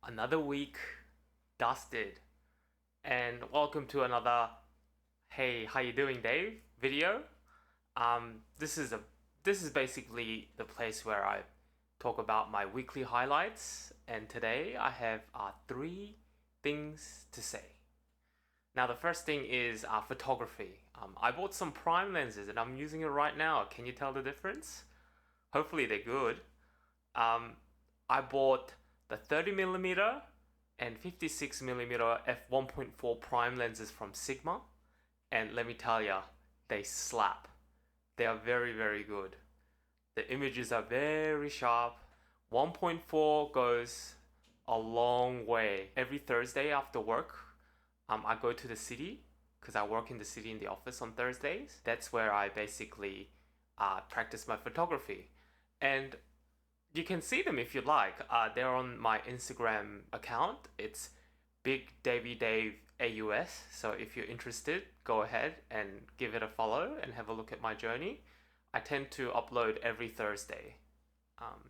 Another week dusted, and welcome to another "Hey, how you doing, Dave?" video. This is basically the place where I talk about my weekly highlights, and today I have three things to say. Now, the first thing is photography. I bought some prime lenses, and I'm using it right now. Can you tell the difference? Hopefully, they're good. Um, I bought the 30 millimeter and 56 millimeter f1.4 prime lenses from Sigma, and let me tell ya, they slap. They are very, very good. The images are very sharp. 1.4 goes a long way. Every Thursday after work, I go to the city because I work in the city in the office on Thursdays. That's where I basically practice my photography. And you can see them if you like. They're on my Instagram account. It's Big Davy Dave AUS. So if you're interested, go ahead and give it a follow and have a look at my journey. I tend to upload every Thursday.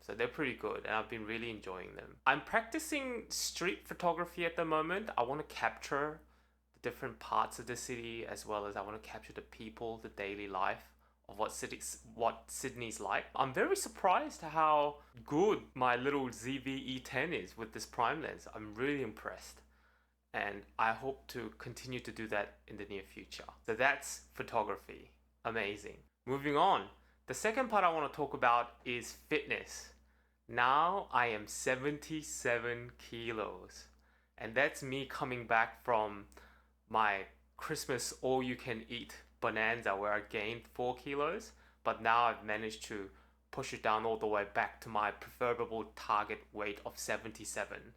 So they're pretty good and I've been really enjoying them. I'm practicing street photography at the moment. I want to capture the different parts of the city as well as I want to capture the people, the daily life of what Sydney's like. I'm very surprised how good my little ZV-E10 is with this prime lens. I'm really impressed. And I hope to continue to do that in the near future. So that's photography. Amazing. Moving on. The second part I want to talk about is fitness. Now I am 77 kilos. And that's me coming back from my Christmas all you can eat bonanza where I gained 4 kilos, but now I've managed to push it down all the way back to my preferable target weight of 77.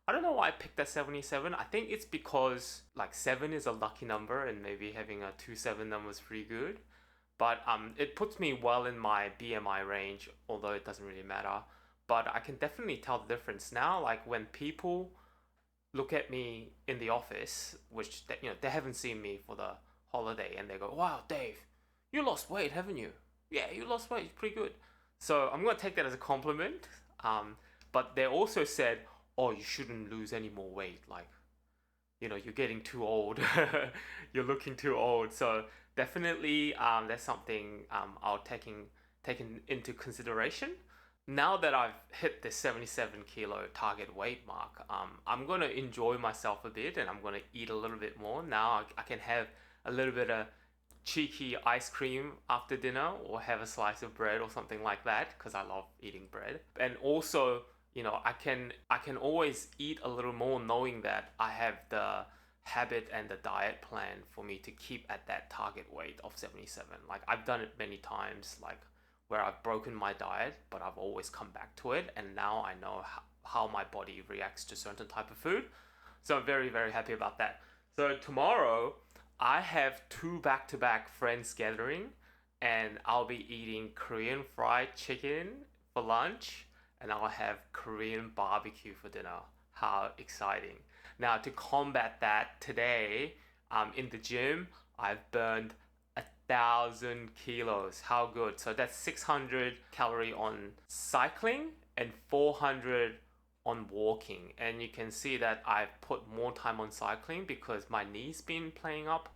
I don't know why I picked that 77. I think it's because like 7 is a lucky number and maybe having a 2-7 number is pretty good. But it puts me well in my BMI range, although it doesn't really matter. But I can definitely tell the difference now. Like when people look at me in the office, which they haven't seen me for the holiday, and they go, "Wow, Dave, you lost weight, haven't you? Yeah, you lost weight, pretty good." So I'm gonna take that as a compliment. But they also said, "Oh, you shouldn't lose any more weight. Like, you're getting too old. You're looking too old." So definitely, that's something I'll taking into consideration. Now that I've hit the 77 kilo target weight mark, I'm gonna enjoy myself a bit and I'm gonna eat a little bit more. Now I can have a little bit of cheeky ice cream after dinner or have a slice of bread or something like that because I love eating bread. And also, I can always eat a little more knowing that I have the habit and the diet plan for me to keep at that target weight of 77. Like I've done it many times, like where I've broken my diet, but I've always come back to it, and now I know how my body reacts to certain type of food. So I'm very, very happy about that. So tomorrow, I have two back-to-back friends gathering, and I'll be eating Korean fried chicken for lunch, and I'll have Korean barbecue for dinner. How exciting! Now to combat that today, in the gym, I've burned 1,000 kilos. How good. So that's 600 calorie on cycling and 400 on walking. And you can see that I've put more time on cycling because my knee's been playing up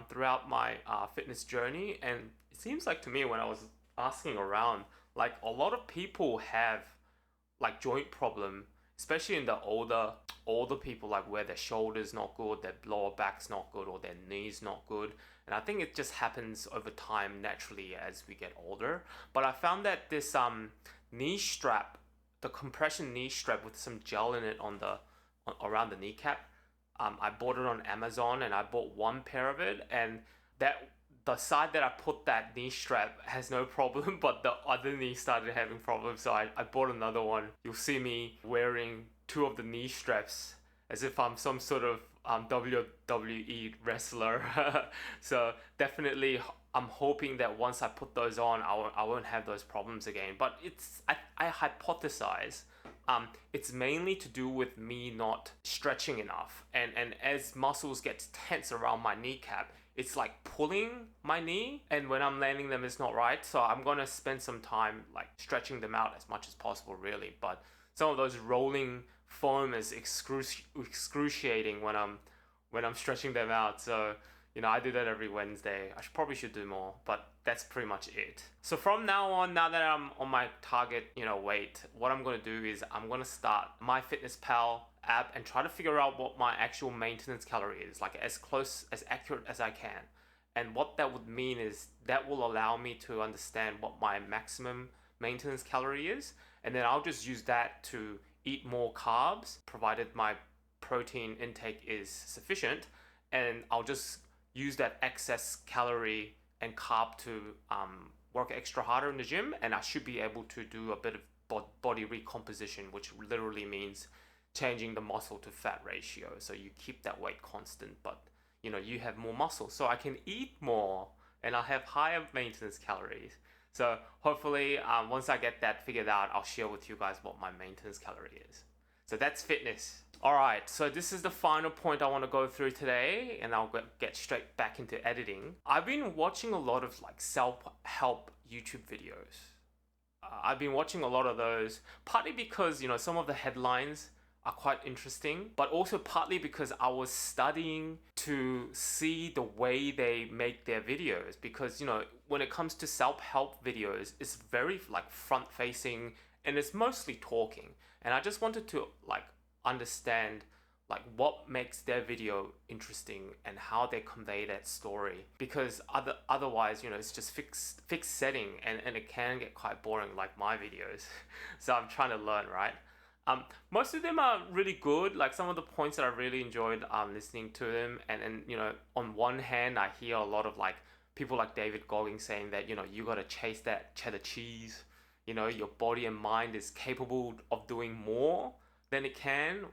throughout my fitness journey. And it seems like to me when I was asking around, like a lot of people have like joint problem, especially in the older people, like where their shoulders not good, their lower back's not good, or their knees not good. And I think it just happens over time naturally as we get older. But I found that this knee strap, the compression knee strap with some gel in it around the kneecap, I bought it on Amazon and I bought one pair of it, and that the side that I put that knee strap has no problem, but the other knee started having problems, so I bought another one. You'll see me wearing two of the knee straps as if I'm some sort of WWE wrestler. So definitely, I'm hoping that once I put those on, I won't have those problems again. But I hypothesize it's mainly to do with me not stretching enough, and as muscles get tense around my kneecap, it's like pulling my knee, and when I'm landing them it's not right. So I'm gonna spend some time like stretching them out as much as possible really. But some of those rolling foam is excruciating when I'm stretching them out. So I do that every Wednesday. Probably should do more, but that's pretty much it. So from now on, now that I'm on my target, weight, what I'm gonna do is I'm gonna start MyFitnessPal app and try to figure out what my actual maintenance calorie is, like as close, as accurate as I can. And what that would mean is that will allow me to understand what my maximum maintenance calorie is, and then I'll just use that to eat more carbs, provided my protein intake is sufficient, and I'll just use that excess calorie and carb to work extra harder in the gym, and I should be able to do a bit of body recomposition, which literally means changing the muscle to fat ratio. So you keep that weight constant, but you have more muscle. So I can eat more and I'll have higher maintenance calories. So hopefully, once I get that figured out, I'll share with you guys what my maintenance calorie is. So that's fitness. All right, so this is the final point I want to go through today, and I'll get straight back into editing. I've been watching a lot of self-help YouTube videos. I've been watching a lot of those, partly because some of the headlines are quite interesting, but also partly because I was studying to see the way they make their videos. Because when it comes to self-help videos, it's very front-facing and it's mostly talking. And I just wanted to understand what makes their video interesting and how they convey that story, because otherwise it's just fixed setting and it can get quite boring like my videos. So I'm trying to learn, right? Most of them are really good. Like some of the points that I really enjoyed listening to them, and on one hand I hear a lot of people like David Goggins saying that you got to chase that cheddar cheese. Your body and mind is capable of doing more than it can,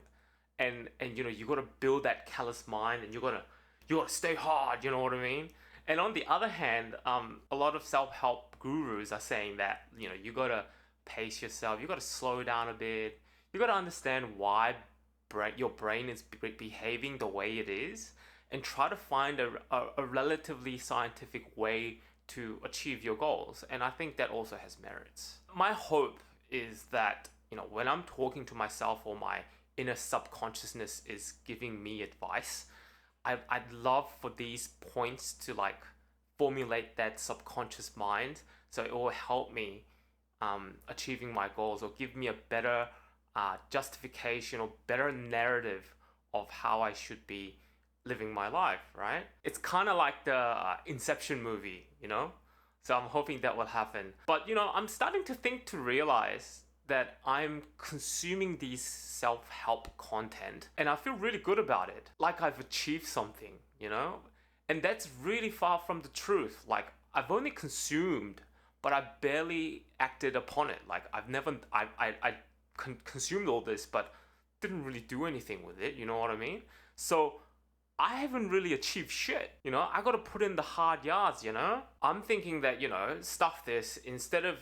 and you got to build that callous mind, and you got to stay hard. You know what I mean? And on the other hand, a lot of self-help gurus are saying that you got to pace yourself, you got to slow down a bit, you got to understand why your brain is behaving the way it is, and try to find a relatively scientific way to achieve your goals. And I think that also has merits. My hope is that when I'm talking to myself, or my inner subconsciousness is giving me advice, I'd love for these points to formulate that subconscious mind, so it will help me achieving my goals, or give me a better justification or better narrative of how I should be living my life, right? It's kind of like the Inception movie, So I'm hoping that will happen. But I'm starting to realize that I'm consuming these self-help content and I feel really good about it. Like I've achieved something, And that's really far from the truth. I've only consumed, but I barely acted upon it. I consumed all this, but didn't really do anything with it. You know what I mean? So I haven't really achieved shit. I got to put in the hard yards. I'm thinking that stuff this, instead of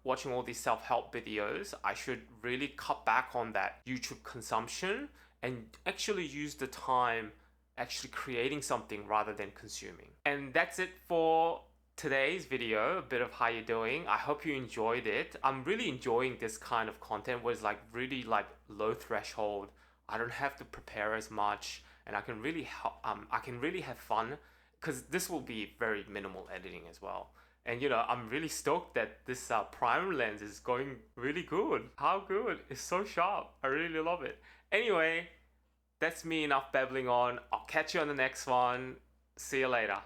watching all these self-help videos, I should really cut back on that YouTube consumption and actually use the time actually creating something rather than consuming. And that's it for today's video, a bit of how you're doing. I hope you enjoyed it. I'm really enjoying this kind of content where it's really low threshold. I don't have to prepare as much, and I can really have fun, because this will be very minimal editing as well. And I'm really stoked that this prime lens is going really good. How good? It's so sharp. I really love it. Anyway, that's me enough babbling on. I'll catch you on the next one. See you later.